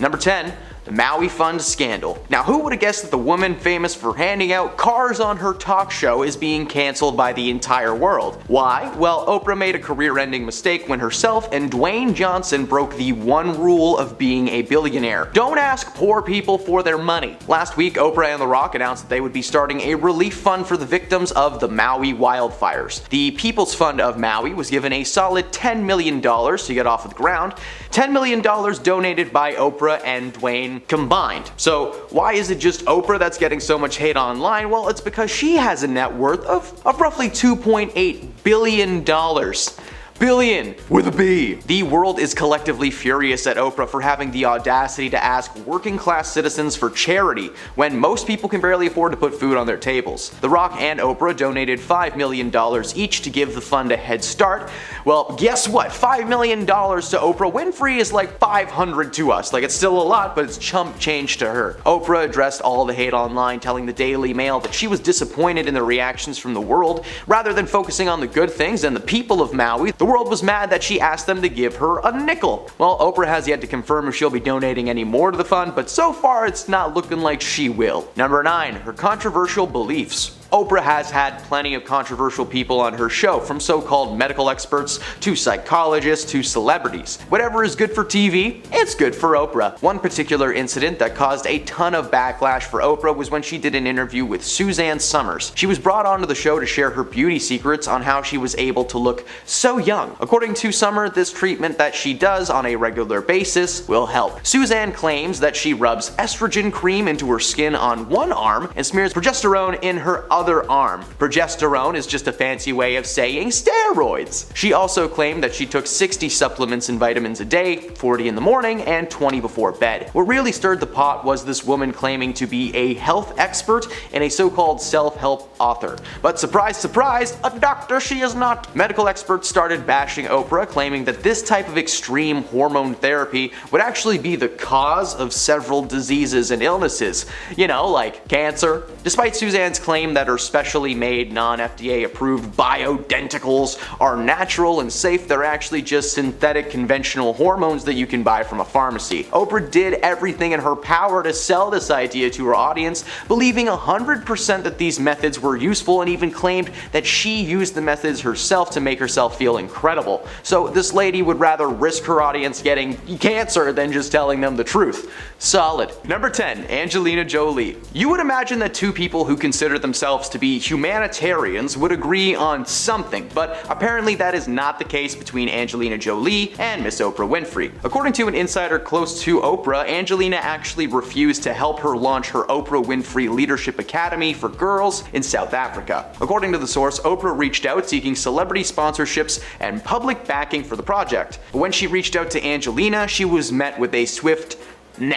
Number 10. The Maui Fund scandal. Now, who would have guessed that the woman famous for handing out cars on her talk show is being cancelled by the entire world? Why? Well, Oprah made a career-ending mistake when herself and Dwayne Johnson broke the one rule of being a billionaire. Don't ask poor people for their money. Last week, Oprah and The Rock announced that they would be starting a relief fund for the victims of the Maui wildfires. The People's Fund of Maui was given a solid $10 million to get off of the ground. $10 million donated by Oprah and Dwayne combined. So why is it just Oprah that's getting so much hate online? Well, it's because she has a net worth of roughly $2.8 billion. Billion with a B. The world is collectively furious at Oprah for having the audacity to ask working class citizens for charity when most people can barely afford to put food on their tables. The Rock and Oprah donated $5 million each to give the fund a head start. Well, guess what? $5 million to Oprah Winfrey is like $500 to us. Like, it's still a lot, but it's chump change to her. Oprah addressed all the hate online, telling the Daily Mail that she was disappointed in the reactions from the world. Rather than focusing on the good things and the people of Maui, the world was mad that she asked them to give her a nickel. Well, Oprah has yet to confirm if she'll be donating any more to the fund, but so far it's not looking like she will. Number 9. Her controversial beliefs. Oprah has had plenty of controversial people on her show, from so-called medical experts to psychologists to celebrities. Whatever is good for TV, it's good for Oprah. One particular incident that caused a ton of backlash for Oprah was when she did an interview with Suzanne Summers. She was brought onto the show to share her beauty secrets on how she was able to look so young. According to Summer, this treatment that she does on a regular basis will help. Suzanne claims that she rubs estrogen cream into her skin on one arm and smears progesterone in her other arm. Progesterone is just a fancy way of saying steroids. She also claimed that she took 60 supplements and vitamins a day, 40 in the morning and 20 before bed. What really stirred the pot was this woman claiming to be a health expert and a so-called self-help author. But surprise, surprise, a doctor she is not. Medical experts started bashing Oprah, claiming that this type of extreme hormone therapy would actually be the cause of several diseases and illnesses. You know, like cancer. Despite Suzanne's claim that her specially made, non-FDA approved bioidenticals are natural and safe, they're actually just synthetic conventional hormones that you can buy from a pharmacy. Oprah did everything in her power to sell this idea to her audience, believing 100% that these methods were useful, and even claimed that she used the methods herself to make herself feel incredible. So this lady would rather risk her audience getting cancer than just telling them the truth. Solid. Number 10. Angelina Jolie. You would imagine that two people who consider themselves to be humanitarians would agree on something, but apparently that is not the case between Angelina Jolie and Miss Oprah Winfrey. According to an insider close to Oprah, Angelina actually refused to help her launch her Oprah Winfrey Leadership Academy for girls in South Africa. According to the source, Oprah reached out seeking celebrity sponsorships and public backing for the project. But when she reached out to Angelina, she was met with a swift no.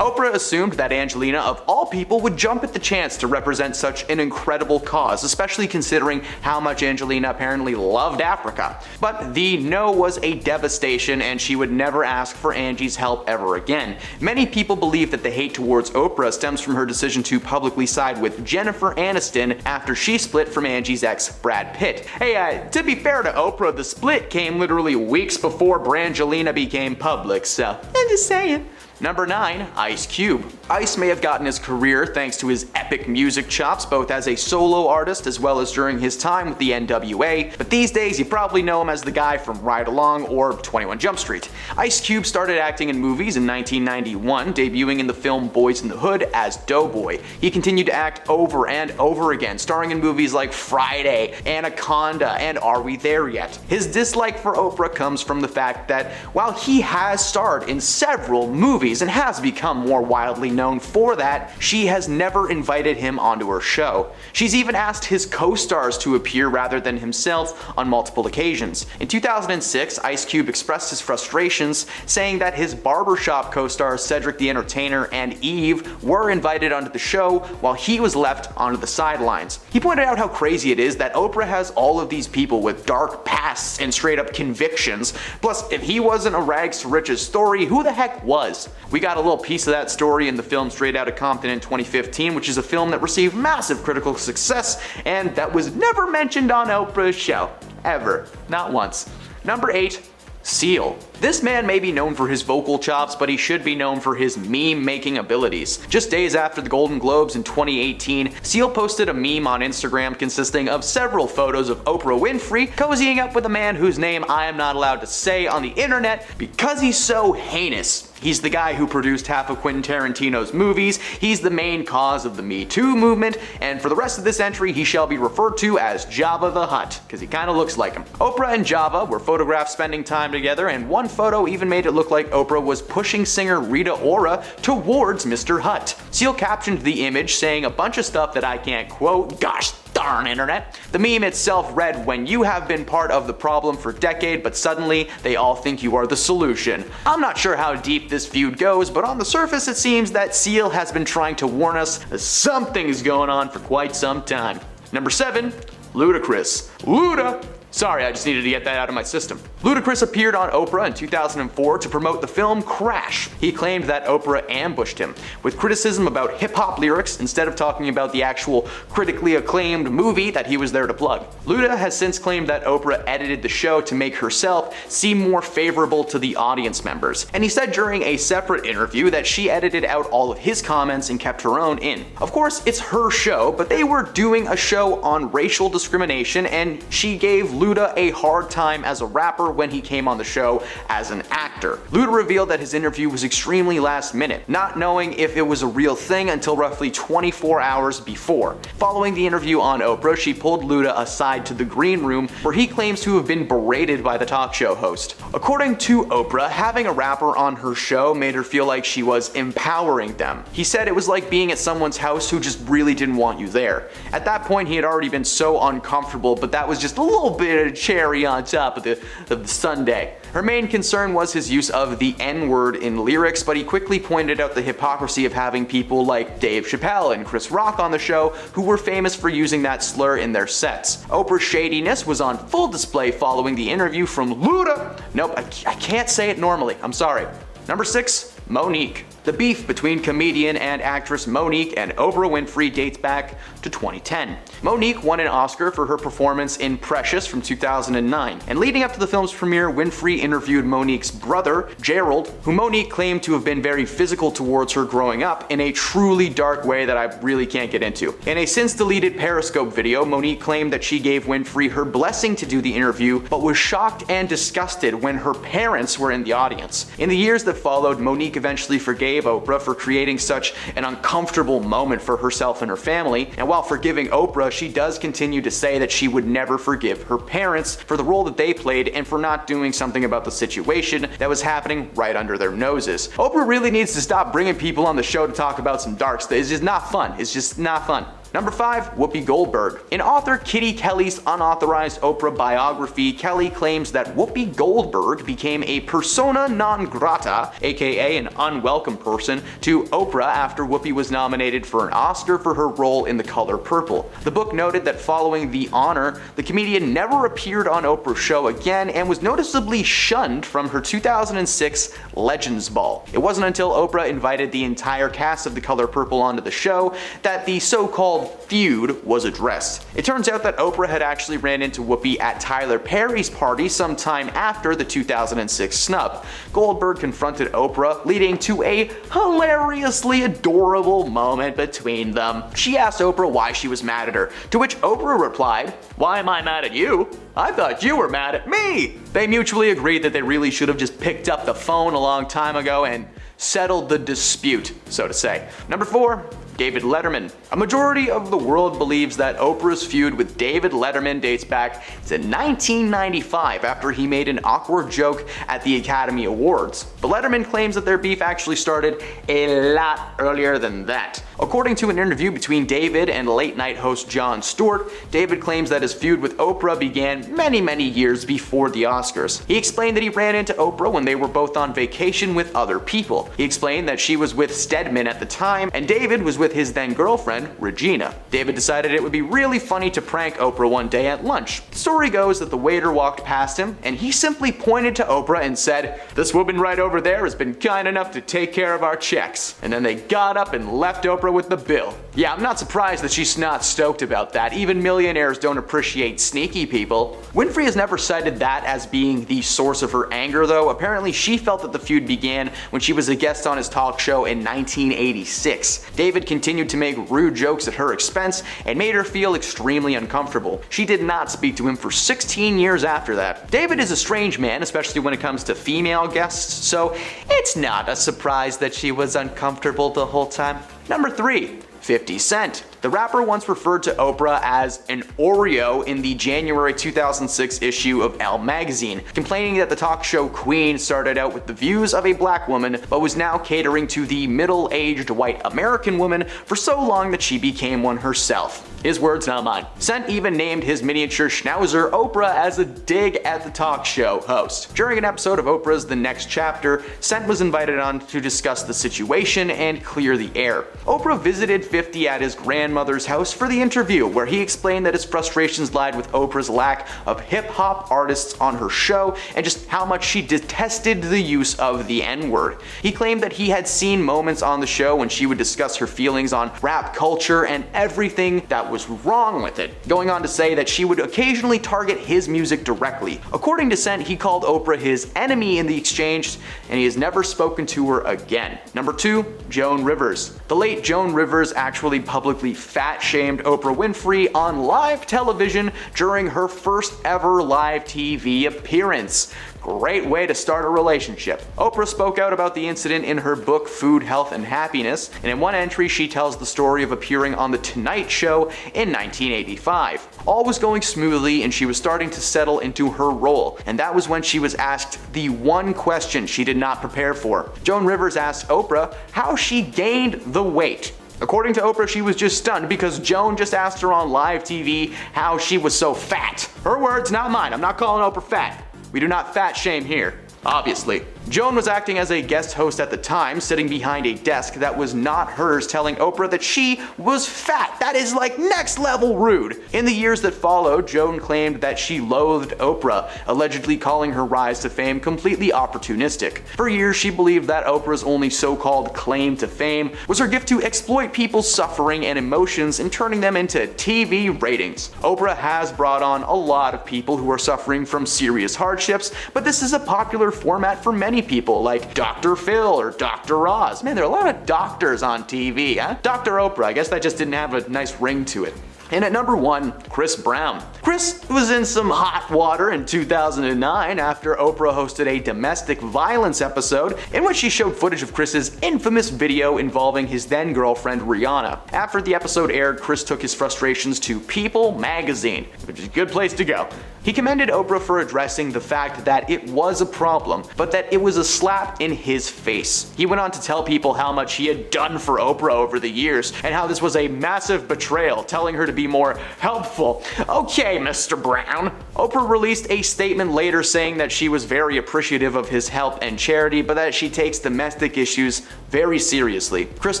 Oprah assumed that Angelina, of all people, would jump at the chance to represent such an incredible cause, especially considering how much Angelina apparently loved Africa. But the no was a devastation, and she would never ask for Angie's help ever again. Many people believe that the hate towards Oprah stems from her decision to publicly side with Jennifer Aniston after she split from Angie's ex, Brad Pitt. Hey, to be fair to Oprah, the split came literally weeks before Brangelina became public, so I'm just saying. Number 9. Ice Cube. Ice may have gotten his career thanks to his epic music chops, both as a solo artist as well as during his time with the NWA, but these days you probably know him as the guy from Ride Along or 21 Jump Street. Ice Cube started acting in movies in 1991, debuting in the film Boys in the Hood as Doughboy. He continued to act over and over again, starring in movies like Friday, Anaconda, and Are We There Yet? His dislike for Oprah comes from the fact that while he has starred in several movies and has become more widely known for that, she has never invited him onto her show. She's even asked his co-stars to appear rather than himself on multiple occasions. In 2006, Ice Cube expressed his frustrations, saying that his barbershop co-stars Cedric the Entertainer and Eve were invited onto the show while he was left onto the sidelines. He pointed out how crazy it is that Oprah has all of these people with dark pasts and straight up convictions. Plus, if he wasn't a rags to riches story, who the heck was? We got a little piece of that story in the film Straight Outta Compton in 2015, which is a film that received massive critical success and that was never mentioned on Oprah's show. Ever. Not once. Number 8. Seal. This man may be known for his vocal chops, but he should be known for his meme-making abilities. Just days after the Golden Globes in 2018, Seal posted a meme on Instagram consisting of several photos of Oprah Winfrey cozying up with a man whose name I am not allowed to say on the internet because he's so heinous. He's the guy who produced half of Quentin Tarantino's movies, he's the main cause of the Me Too movement, and for the rest of this entry he shall be referred to as Jabba the Hutt, because he kinda looks like him. Oprah and Jabba were photographed spending time together, and one photo even made it look like Oprah was pushing singer Rita Ora towards Mr. Hutt. Seal captioned the image saying a bunch of stuff that I can't quote, gosh darn internet. The meme itself read, when you have been part of the problem for decades, but suddenly they all think you are the solution. I'm not sure how deep this feud goes, but on the surface it seems that Seal has been trying to warn us that something's going on for quite some time. Number 7, Ludacris. Luda! Sorry, I just needed to get that out of my system. Ludacris appeared on Oprah in 2004 to promote the film Crash. He claimed that Oprah ambushed him with criticism about hip-hop lyrics instead of talking about the actual critically acclaimed movie that he was there to plug. Luda has since claimed that Oprah edited the show to make herself seem more favorable to the audience members, and he said during a separate interview that she edited out all of his comments and kept her own in. Of course, it's her show, but they were doing a show on racial discrimination, and she gave Luda a hard time as a rapper when he came on the show as an actor. Luda revealed that his interview was extremely last minute, not knowing if it was a real thing until roughly 24 hours before. Following the interview on Oprah, she pulled Luda aside to the green room where he claims to have been berated by the talk show host. According to Oprah, having a rapper on her show made her feel like she was empowering them. He said it was like being at someone's house who just really didn't want you there. At that point, he had already been so uncomfortable, but that was just a little bit of cherry on top of the sundae. Her main concern was his use of the N-word in lyrics, but he quickly pointed out the hypocrisy of having people like Dave Chappelle and Chris Rock on the show who were famous for using that slur in their sets. Oprah's shadiness was on full display following the interview from Luda. Nope, I can't say it normally, I'm sorry. Number 6, Monique. The beef between comedian and actress Monique and Oprah Winfrey dates back to 2010. Monique won an Oscar for her performance in Precious from 2009, and leading up to the film's premiere, Winfrey interviewed Monique's brother, Gerald, who Monique claimed to have been very physical towards her growing up in a truly dark way that I really can't get into. In a since-deleted Periscope video, Monique claimed that she gave Winfrey her blessing to do the interview, but was shocked and disgusted when her parents were in the audience. In the years that followed, Monique eventually forgave Oprah for creating such an uncomfortable moment for herself and her family, and while forgiving Oprah, she does continue to say that she would never forgive her parents for the role that they played and for not doing something about the situation that was happening right under their noses. Oprah really needs to stop bringing people on the show to talk about some dark stuff. It's just not fun. It's just not fun. Number 5, Whoopi Goldberg. In author Kitty Kelly's unauthorized Oprah biography, Kelly claims that Whoopi Goldberg became a persona non grata, aka an unwelcome person, to Oprah after Whoopi was nominated for an Oscar for her role in The Color Purple. The book noted that following the honor, the comedian never appeared on Oprah's show again and was noticeably shunned from her 2006 Legends Ball. It wasn't until Oprah invited the entire cast of The Color Purple onto the show that the so-called feud was addressed. It turns out that Oprah had actually ran into Whoopi at Tyler Perry's party sometime after the 2006 snub. Goldberg confronted Oprah, leading to a hilariously adorable moment between them. She asked Oprah why she was mad at her, to which Oprah replied, "Why am I mad at you? I thought you were mad at me." They mutually agreed that they really should have just picked up the phone a long time ago and settled the dispute, so to say. Number 4, David Letterman. A majority of the world believes that Oprah's feud with David Letterman dates back to 1995 after he made an awkward joke at the Academy Awards. But Letterman claims that their beef actually started a lot earlier than that. According to an interview between David and late night host Jon Stewart, David claims that his feud with Oprah began many years before the Oscars. He explained that he ran into Oprah when they were both on vacation with other people. He explained that she was with Stedman at the time, and David was with his then girlfriend, Regina. David decided it would be really funny to prank Oprah one day at lunch. The story goes that the waiter walked past him and he simply pointed to Oprah and said, "This woman right over there has been kind enough to take care of our checks." And then they got up and left Oprah with the bill. Yeah, I'm not surprised that she's not stoked about that. Even millionaires don't appreciate sneaky people. Winfrey has never cited that as being the source of her anger though. Apparently she felt that the feud began when she was a guest on his talk show in 1986. David continued to make rude jokes at her expense and made her feel extremely uncomfortable. She did not speak to him for 16 years after that. David is a strange man, especially when it comes to female guests, so it's not a surprise that she was uncomfortable the whole time. Number 3. 50 Cent. The rapper once referred to Oprah as an Oreo in the January 2006 issue of Elle magazine, complaining that the talk show queen started out with the views of a black woman but was now catering to the middle-aged white American woman for so long that she became one herself. His words, not mine. Cent even named his miniature schnauzer Oprah as a dig at the talk show host. During an episode of Oprah's The Next Chapter, Cent was invited on to discuss the situation and clear the air. Oprah visited 50 at his grandmother's house for the interview, where he explained that his frustrations lied with Oprah's lack of hip-hop artists on her show and just how much she detested the use of the N-word. He claimed that he had seen moments on the show when she would discuss her feelings on rap culture and everything that was wrong with it, going on to say that she would occasionally target his music directly. According to Cent, he called Oprah his enemy in the exchange, and he has never spoken to her again. Number 2, Joan Rivers. The late Joan Rivers actually publicly fat-shamed Oprah Winfrey on live television during her first ever live TV appearance. Great way to start a relationship. Oprah spoke out about the incident in her book Food, Health, and Happiness, and in one entry she tells the story of appearing on The Tonight Show in 1985. All was going smoothly and she was starting to settle into her role, and that was when she was asked the one question she did not prepare for. Joan Rivers asked Oprah how she gained the weight. According to Oprah, she was just stunned because Joan just asked her on live TV how she was so fat. Her words, not mine. I'm not calling Oprah fat. We do not fat shame here, obviously. Joan was acting as a guest host at the time, sitting behind a desk that was not hers, telling Oprah that she was fat. That is like next level rude. In the years that followed, Joan claimed that she loathed Oprah, allegedly calling her rise to fame completely opportunistic. For years, she believed that Oprah's only so-called claim to fame was her gift to exploit people's suffering and emotions and turning them into TV ratings. Oprah has brought on a lot of people who are suffering from serious hardships, but this is a popular format for many people like Dr. Phil or Dr. Oz. Man, there are a lot of doctors on TV, huh? Dr. Oprah, I guess that just didn't have a nice ring to it. And at number 1, Chris Brown. Chris was in some hot water in 2009 after Oprah hosted a domestic violence episode in which she showed footage of Chris's infamous video involving his then girlfriend Rihanna. After the episode aired, Chris took his frustrations to People magazine, which is a good place to go. He commended Oprah for addressing the fact that it was a problem, but that it was a slap in his face. He went on to tell people how much he had done for Oprah over the years and how this was a massive betrayal, telling her to be more helpful. Okay, Mr. Brown. Oprah released a statement later saying that she was very appreciative of his help and charity, but that she takes domestic issues very seriously. Chris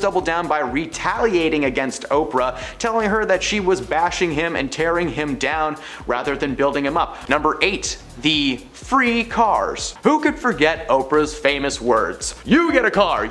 doubled down by retaliating against Oprah, telling her that she was bashing him and tearing him down rather than building him up. Number 8. The free cars. Who could forget Oprah's famous words? You get a car,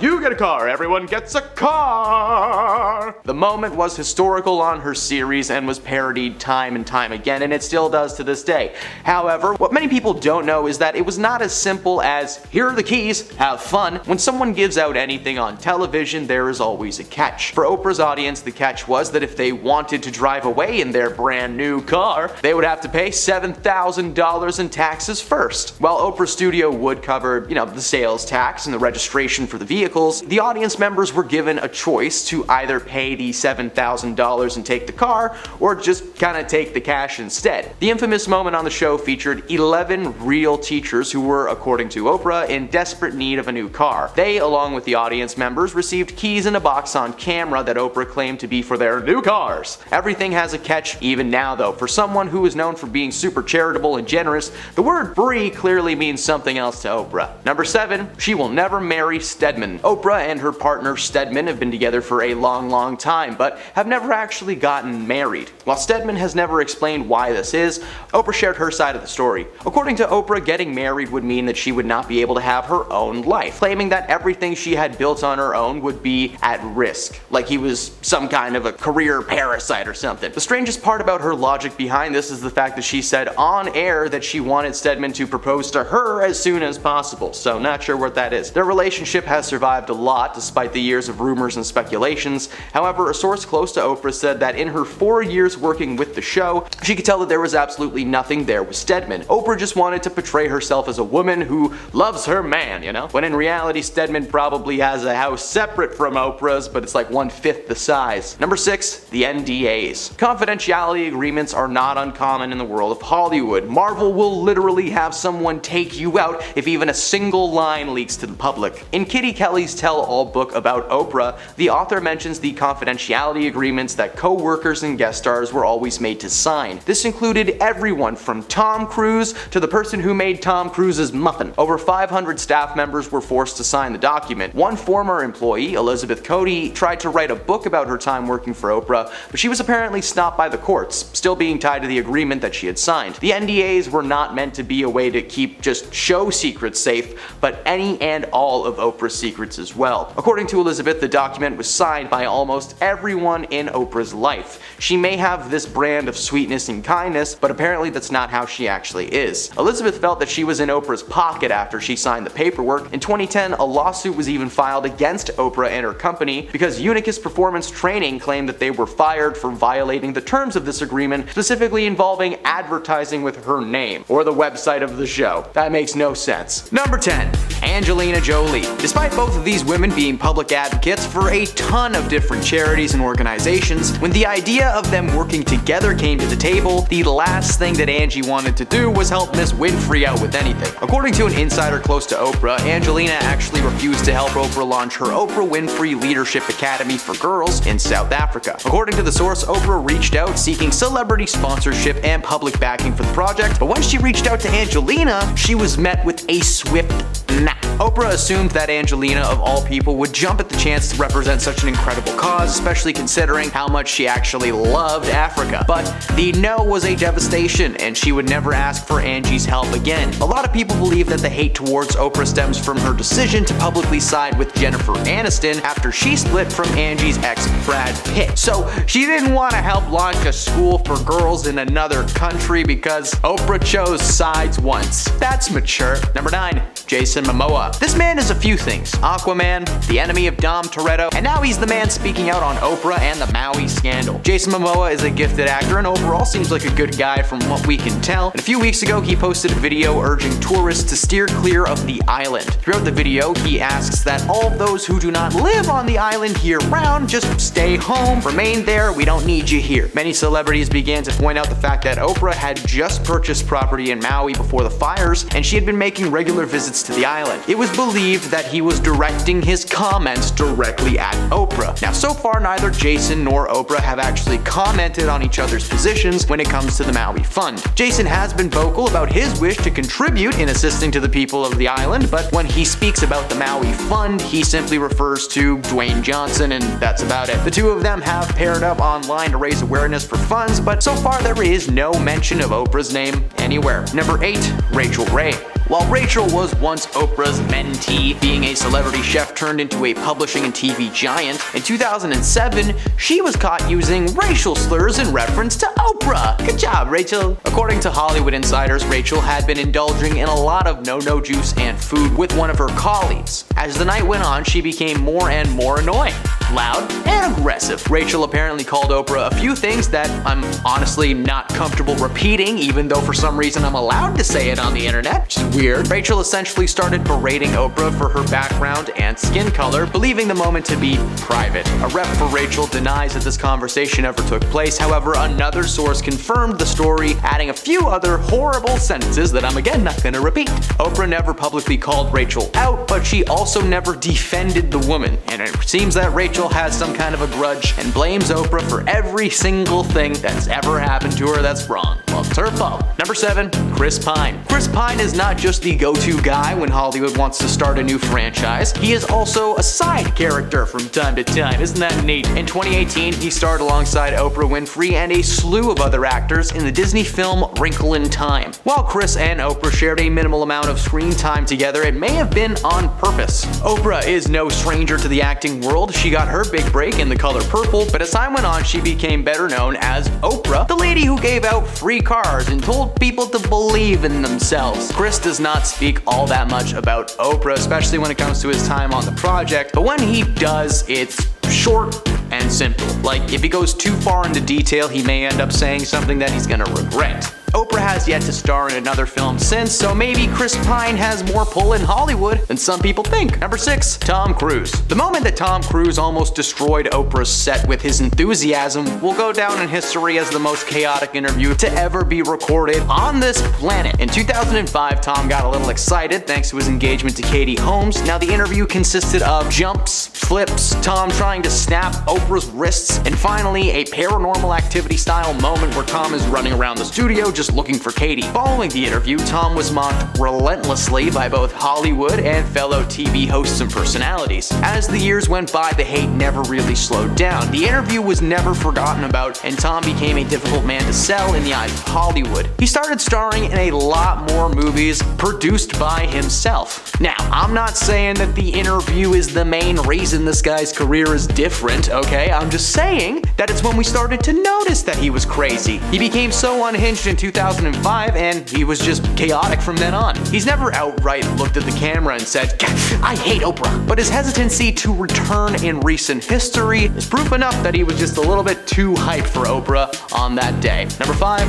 everyone gets a car! The moment was historical on her series and was parodied time and time again, and it still does to this day. However, what many people don't know is that it was not as simple as, here are the keys, have fun. When someone gives out anything on television, there is always a catch. For Oprah's audience, the catch was that if they wanted to drive away in their brand new car, they would have to pay $7,000 in taxes first. While Oprah's studio would cover, the sales tax and the registration for the vehicles, the audience members were given a choice to either pay the $7,000 and take the car, or just kind of take the cash instead. The infamous moment on the show featured 11 real teachers who were, according to Oprah, in desperate need of a new car. They, along with the audience members, received keys in a box on camera that Oprah claimed to be for their new cars. Everything has a catch even now though. For someone who is known for being super charitable and generous, the word free clearly means something else to Oprah. Number 7, she will never marry Stedman. Oprah and her partner Stedman have been together for a long time, but have never actually gotten married. While Stedman has never explained why this is, Oprah shared her side of the story. According to Oprah, getting married would mean that she would not be able to have her own life, claiming that everything she had built on her own would be at risk, like he was some kind of a career parasite or something. The strangest part about her logic behind this is the fact that she said on air that she wanted Stedman to propose to her as soon as possible, so not sure what that is. Their relationship has survived a lot despite the years of rumors and speculations. However, a source close to Oprah said that in her 4 years working with the show, she could tell that there was absolutely nothing there with Stedman. Oprah just wanted to portray herself as a woman who loves her man, you know? When in reality, Stedman probably has a house separate from Oprah's, but it's like 1/5 the size. Number 6, the NDAs. Confidentiality agreements are not uncommon in the world of Hollywood. Marvel will literally have someone take you out if even a single line leaks to the public. In Kitty Kelly's tell-all book about Oprah, the author mentions the confidentiality agreements that co-workers and guest stars were always made to sign. This included everyone from Tom Cruise to the person who made Tom Cruise's muffin. Over 500 staff members were forced to sign the document. One former employee, Elizabeth Cody, tried to write a book about her time working for Oprah, but she was apparently stopped by the courts, still being tied to the agreement that she had signed. The NDAs were not meant to be a way to keep just show secrets safe, but any and all of Oprah's secrets as well. According to Elizabeth, the document was signed by almost everyone in Oprah's life. She may have this brand of sweetness and kindness, but apparently that's not how she actually is. Elizabeth felt that she was in Oprah's pocket after she signed the paperwork. In 2010, a lawsuit was even filed against Oprah and her company because Unicus Performance Training claimed that they were fired for violating the terms of this agreement, specifically involving advertising with her name, or the website of the show. That makes no sense. Number 10, Angelina Jolie. Despite both of these women being public advocates for a ton of different charities and organizations, when the idea of them working together came to the table, the last thing that Angie wanted to do was help Miss Winfrey out with anything. According to an insider close to Oprah, Angelina actually refused to help Oprah launch her Oprah Winfrey Leadership Academy for Girls in South Africa. According to the source, Oprah reached out seeking celebrity sponsorship and public backing for the project, but when she reached out to Angelina, she was met with a swift nah. Oprah assumed that Angelina, of all people, would jump at the chance to represent such an incredible cause, especially considering how much she actually loved Africa. But the no was a devastation, and she would never ask for Angie's help again. A lot of people believe that the hate towards Oprah stems from her decision to publicly side with Jennifer Aniston after she split from Angie's ex Brad Pitt. So she didn't want to help launch a school for girls in another country because Oprah chose sides once. That's mature. Number 9, Jason Momoa. This man is a few things: Aquaman, the enemy of Dom Toretto, and now he's the man speaking out on Oprah and the Maui scandal. Jason Momoa is a gifted actor and overall seems like a good guy from what we can tell. And a few weeks ago, he posted a video urging tourists to steer clear of the island. Throughout the video, he asks that all of those who do not live on the island year-round just stay home, remain there, we don't need you here. Many celebrities began to point out the fact that Oprah had just purchased property in Maui before the fires, and she had been making regular visits to the island. It was believed that he was directing his comments directly at Oprah. Now, so far, neither Jason nor Oprah have actually commented on each other's positions when it comes to the Maui Fund. Jason has been vocal about his wish to contribute in assisting to the people of the island, but when he speaks about the Maui Fund, he simply refers to Dwayne Johnson, and that's about it. The two of them have paired up online to raise awareness for funds, but so far there is no mention of Oprah's name anywhere. Number 8, Rachel Ray. While Rachel was once Oprah's mentee, being a celebrity chef turned into a publishing and TV giant, in 2007, she was caught using racial slurs in reference to Oprah. Good job, Rachel. According to Hollywood insiders, Rachel had been indulging in a lot of no-no juice and food with one of her colleagues. As the night went on, she became more and more annoying, loud, and aggressive. Rachel apparently called Oprah a few things that I'm honestly not comfortable repeating, even though for some reason I'm allowed to say it on the internet, which is weird. Rachel essentially started berating Oprah for her background and skin color, believing the moment to be private. A rep for Rachel denies that this conversation ever took place. However, another source confirmed the story, adding a few other horrible sentences that I'm again not gonna repeat. Oprah never publicly called Rachel out, but she also never defended the woman, and it seems that Rachel has some kind of a grudge and blames Oprah for every single thing that's ever happened to her that's wrong. Well, called Turbo. Number 7, Chris Pine. Chris Pine is not just the go-to guy when Hollywood wants to start a new franchise. He is also a side character from time to time. Isn't that neat? In 2018, he starred alongside Oprah Winfrey and a slew of other actors in the Disney film Wrinkle in Time. While Chris and Oprah shared a minimal amount of screen time together, it may have been on purpose. Oprah is no stranger to the acting world. She got her big break in The Color Purple, but as time went on, she became better known as Oprah, the lady who gave out free cars and told people to believe in themselves. Chris does not speak all that much about Oprah, especially when it comes to his time on the project, but when he does, it's short and simple. Like, if he goes too far into detail, he may end up saying something that he's gonna regret. Oprah has yet to star in another film since, so maybe Chris Pine has more pull in Hollywood than some people think. Number 6, Tom Cruise. The moment that Tom Cruise almost destroyed Oprah's set with his enthusiasm will go down in history as the most chaotic interview to ever be recorded on this planet. In 2005, Tom got a little excited thanks to his engagement to Katie Holmes. Now, the interview consisted of jumps, flips, Tom trying to snap Oprah's wrists, and finally a Paranormal Activity style moment where Tom is running around the studio just looking for Katie. Following the interview, Tom was mocked relentlessly by both Hollywood and fellow TV hosts and personalities. As the years went by, the hate never really slowed down. The interview was never forgotten about, and Tom became a difficult man to sell in the eyes of Hollywood. He started starring in a lot more movies produced by himself. Now, I'm not saying that the interview is the main reason this guy's career is different, okay? I'm just saying that it's when we started to notice that he was crazy. He became so unhinged in 2005, and he was just chaotic from then on. He's never outright looked at the camera and said, "I hate Oprah," but his hesitancy to return in recent history is proof enough that he was just a little bit too hyped for Oprah on that day. Number 5,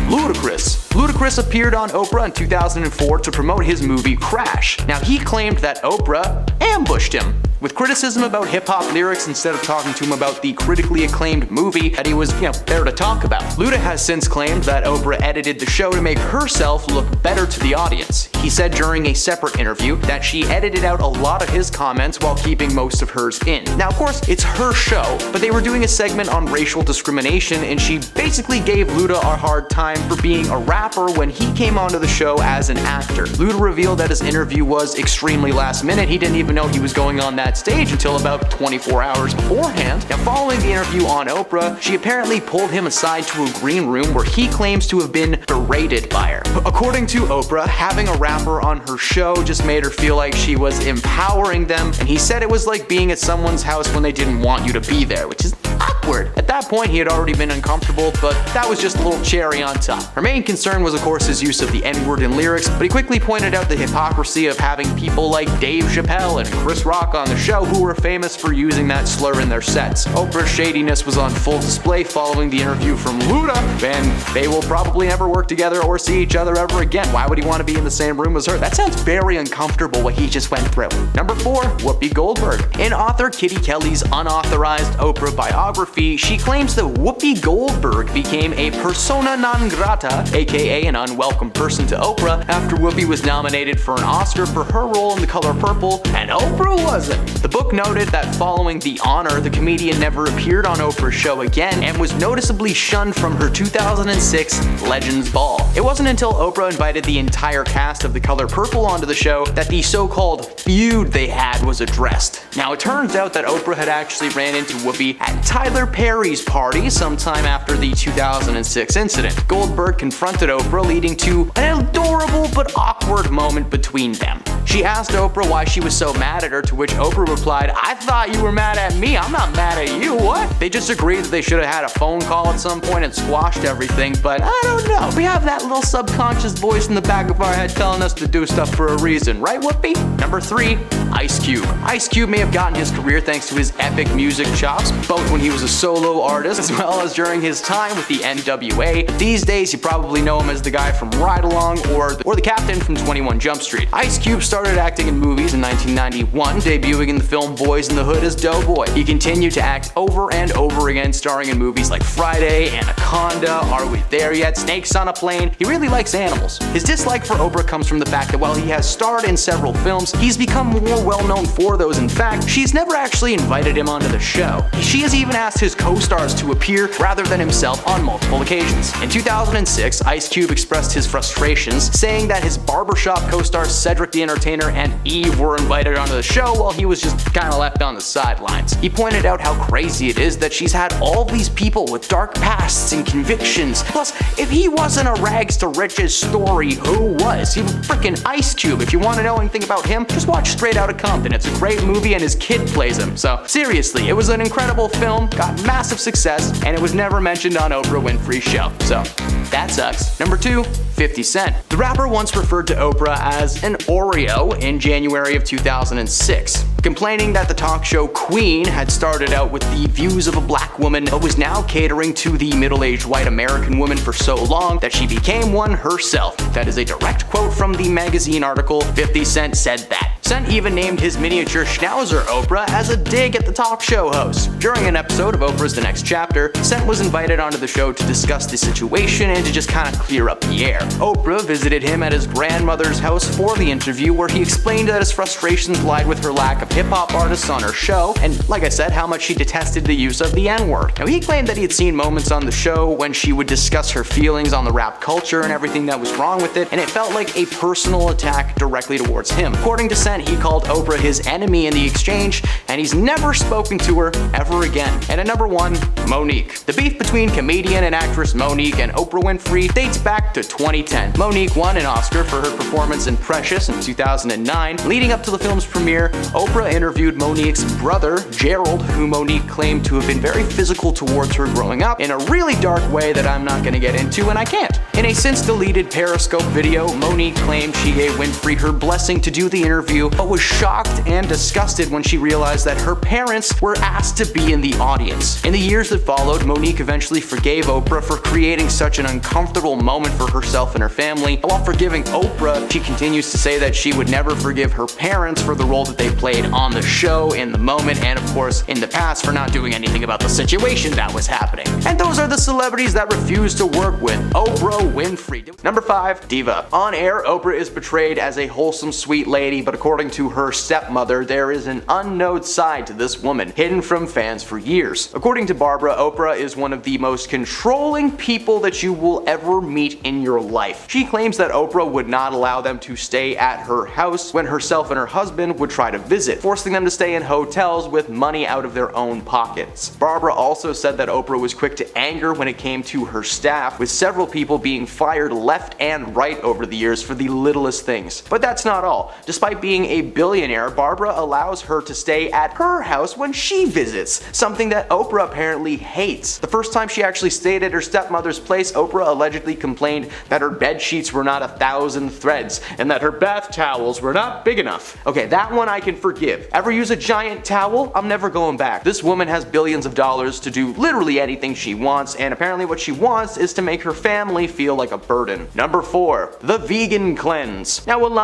Ludacris. Ludacris appeared on Oprah in 2004 to promote his movie Crash. Now, he claimed that Oprah ambushed him with criticism about hip-hop lyrics instead of talking to him about the critically acclaimed movie that he was, there to talk about. Luda has since claimed that Oprah edited the show to make herself look better to the audience. He said during a separate interview that she edited out a lot of his comments while keeping most of hers in. Now, of course, it's her show, but they were doing a segment on racial discrimination, and she basically gave Luda a hard time for being a rapper when he came onto the show as an actor. Luda revealed that his interview was extremely last minute. He didn't even know he was going on that stage until about 24 hours beforehand. Now, following the interview on Oprah, she apparently pulled him aside to a green room where he claims to have been berated by her. According to Oprah, having a rapper on her show just made her feel like she was empowering them, and he said it was like being at someone's house when they didn't want you to be there, which is awkward. At that point, he had already been uncomfortable, but that was just a little cherry on top. Her main concern was, of course, his use of the N-word in lyrics, but he quickly pointed out the hypocrisy of having people like Dave Chappelle and Chris Rock on the show who were famous for using that slur in their sets. Oprah's shadiness was on full display following the interview from Luda, and they will probably never work together or see each other ever again. Why would he want to be in the same room as her? That sounds very uncomfortable, what he just went through. Number 4, Whoopi Goldberg. In author Kitty Kelly's unauthorized Oprah biography, she claims that Whoopi Goldberg became a persona non grata, aka an unwelcome person to Oprah, after Whoopi was nominated for an Oscar for her role in The Color Purple, and Oprah wasn't. The book noted that following the honor, the comedian never appeared on Oprah's show again and was noticeably shunned from her 2006 Legends Ball. It wasn't until Oprah invited the entire cast of The Color Purple onto the show that the so-called feud they had was addressed. Now, it turns out that Oprah had actually ran into Whoopi at Tyler Perry's party sometime after the 2006 incident. Goldberg confronted Oprah, leading to an adorable but awkward moment between them. She asked Oprah why she was so mad at her, to which Oprah replied, "I thought you were mad at me. I'm not mad at you. What?" They just agreed that they should have had a phone call at some point and squashed everything, but I don't know. We have that little subconscious voice in the back of our head telling us to do stuff for a reason, right, Whoopi? Number 3, Ice Cube. Ice Cube may have gotten his career thanks to his epic music chops, both when he was a solo artist as well as during his time with the NWA. These days, you probably know him as the guy from Ride Along or the captain from 21 Jump Street. Ice Cube started acting in movies in 1991, debuting in the film Boys in the Hood as Doughboy. He continued to act over and over again, starring in movies like Friday, Anaconda, Are We There Yet?, Snakes on a Plane. He really likes animals. His dislike for Oprah comes from the fact that while he has starred in several films, he's become more well known for those. In fact, she's never actually invited him onto the show. She has even asked his co-stars to appear rather than himself on multiple occasions. In 2006, Ice Cube expressed his frustrations, saying that his barbershop co-stars Cedric the Entertainer and Eve were invited onto the show while he was just kinda left on the sidelines. He pointed out how crazy it is that she's had all these people with dark pasts and convictions. Plus, if he wasn't a rags to riches story, who was? He was freaking Ice Cube. If you want to know anything about him, just watch Straight Outta Compton. It's a great movie and his kid plays him. So seriously, it was an incredible film, got massive success, and it was never mentioned on Oprah Winfrey's show. So that sucks. Number 2, 50 Cent. The rapper once referred to Oprah as an Oreo in January of 2006, complaining that the talk show Queen had started out with the views of a black woman but was now catering to the middle-aged white American woman for so long that she became one herself. That is a direct quote from the magazine article. 50 Cent said that. Cent even named his miniature schnauzer Oprah as a dig at the talk show host. During an episode of Oprah's The Next Chapter, Cent was invited onto the show to discuss the situation and to just kind of clear up the air. Oprah visited him at his grandmother's house for the interview, where he explained that his frustrations lied with her lack of hip-hop artists on her show, and like I said, how much she detested the use of the N-word. Now, he claimed that he had seen moments on the show when she would discuss her feelings on the rap culture and everything that was wrong with it, and it felt like a personal attack directly towards him. According to Cent, he called Oprah his enemy in the exchange, and he's never spoken to her ever again. And at number 1, Monique. The beef between comedian and actress Monique and Oprah Winfrey dates back to 2010. Monique won an Oscar for her performance in Precious in 2009. Leading up to the film's premiere, Oprah interviewed Monique's brother, Gerald, who Monique claimed to have been very physical towards her growing up in a really dark way that I'm not going to get into, and I can't. In a since-deleted Periscope video, Monique claimed she gave Winfrey her blessing to do the interview, but was shocked and disgusted when she realized that her parents were asked to be in the audience. In the years that followed, Monique eventually forgave Oprah for creating such an uncomfortable moment for herself and her family. While forgiving Oprah, she continues to say that she would never forgive her parents for the role that they played on the show, in the moment, and of course in the past for not doing anything about the situation that was happening. And those are the celebrities that refuse to work with Oprah Winfrey. Number 5, Diva. On air, Oprah is portrayed as a wholesome, sweet lady, but according to her stepmother, there is an unknown side to this woman, hidden from fans for years. According to Barbara, Oprah is one of the most controlling people that you will ever meet in your life. She claims that Oprah would not allow them to stay at her house when herself and her husband would try to visit, forcing them to stay in hotels with money out of their own pockets. Barbara also said that Oprah was quick to anger when it came to her staff, with several people being fired left and right over the years for the littlest things. But that's not all. Despite being a billionaire, Barbara allows her to stay at her house when she visits, something that Oprah apparently hates. The first time she actually stayed at her stepmother's place, Oprah allegedly complained that her bed sheets were not 1,000 threads and that her bath towels were not big enough. Okay, that one I can forgive. Ever use a giant towel? I'm never going back. This woman has billions of dollars to do literally anything she wants, and apparently what she wants is to make her family feel like a burden. Number 4, the vegan cleanse. Now when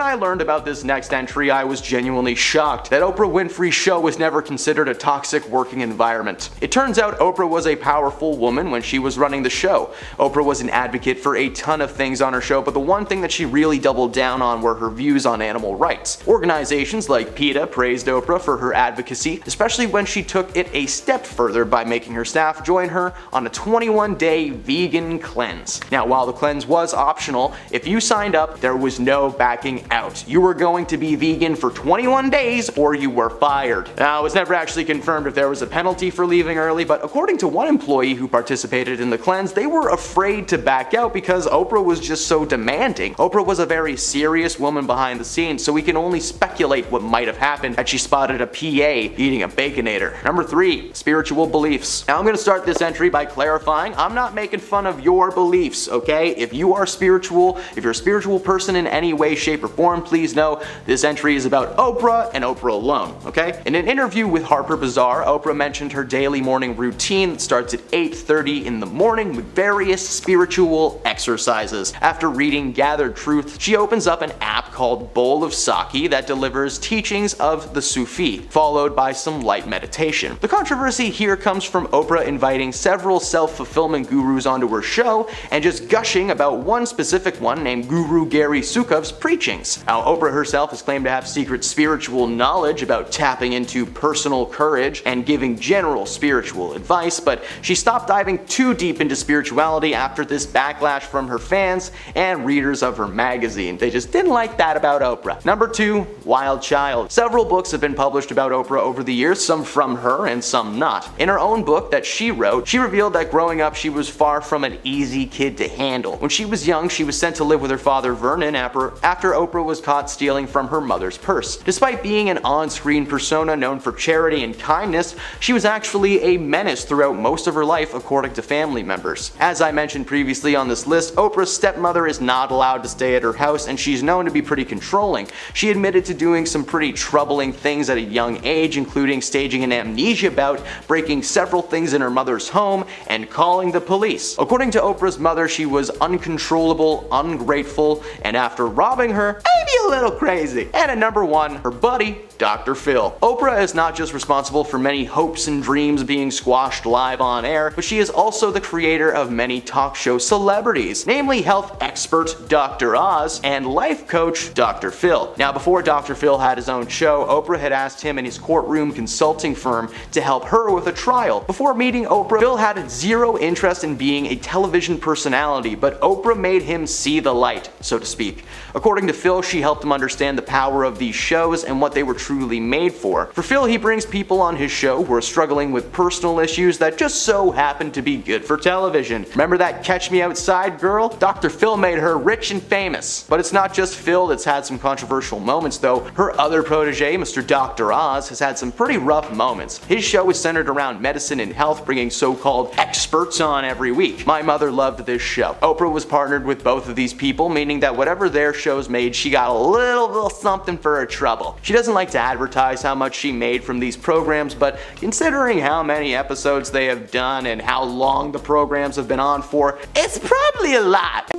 I learned about this next entry, I was genuinely shocked that Oprah Winfrey's show was never considered a toxic working environment. It turns out Oprah was a powerful woman when she was running the show. Oprah was an advocate for a ton of things on her show, but the one thing that she really doubled down on were her views on animal rights. Organizations like PETA praised Oprah for her advocacy, especially when she took it a step further by making her staff join her on a 21-day vegan cleanse. Now, while the cleanse was optional, if you signed up, there was no backing out. You were going to be vegan for 21 days or you were fired. Now, it was never actually confirmed if there was a penalty for leaving early, but according to one employee who participated in the cleanse, they were afraid to back out because Oprah was just so demanding. Oprah was a very serious woman behind the scenes, so we can only speculate what might have happened had she spotted a PA eating a Baconator. Number 3, spiritual beliefs. Now I'm gonna start this entry by clarifying I'm not making fun of your beliefs, okay? If you are spiritual, if you're a spiritual person in any way, shape, or form, please know This entry is about Oprah and Oprah alone, okay? In an interview with Harper Bazaar, Oprah mentioned her daily morning routine that starts at 8:30 in the morning with various spiritual exercises. After reading Gathered Truth, she opens up an app called Bowl of Sake that delivers teachings of the Sufi, followed by some light meditation. The controversy here comes from Oprah inviting several self-fulfillment gurus onto her show and just gushing about one specific one named Guru Gary Sukhav's preachings. Now, Oprah herself has claimed to have secret spiritual knowledge about tapping into personal courage and giving general spiritual advice, but she stopped diving too deep into spirituality after this backlash from her fans and readers of her magazine. They just didn't like that about Oprah. Number 2, Wild Child. Several books have been published about Oprah over the years, some from her and some not. In her own book that she wrote, she revealed that growing up she was far from an easy kid to handle. When she was young, she was sent to live with her father Vernon after Oprah was caught stealing from her mother's purse. Despite being an on-screen persona known for charity and kindness, she was actually a menace throughout most of her life according to family members. As I mentioned previously on this list, Oprah's stepmother is not allowed to stay at her house and she's known to be pretty controlling. She admitted to doing some pretty troubling things at a young age, including staging an amnesia bout, breaking several things in her mother's home, and calling the police. According to Oprah's mother, she was uncontrollable, ungrateful, and after robbing her, maybe a little crazy. And at number 1, her buddy, Dr. Phil. Oprah is not just responsible for many hopes and dreams being squashed live on air, but she is also the creator of many talk show celebrities, namely health expert Dr. Oz and life coach Dr. Phil. Now, before Dr. Phil had his own show, Oprah had asked him and his courtroom consulting firm to help her with a trial. Before meeting Oprah, Phil had zero interest in being a television personality, but Oprah made him see the light, so to speak. According to Phil, she helped him understand the power of these shows and what they were truly made for. For Phil, he brings people on his show who are struggling with personal issues that just so happen to be good for television. Remember that Catch Me Outside girl? Dr. Phil made her rich and famous. But it's not just Phil that's had some controversial moments though. Her other protege, Mr. Dr. Oz, has had some pretty rough moments. His show is centered around medicine and health, bringing so-called experts on every week. My mother loved this show. Oprah was partnered with both of these people, meaning that whatever their shows made, she got a little something for her trouble. She doesn't like to advertise how much she made from these programs, but considering how many episodes they have done and how long the programs have been on for, it's probably a lot.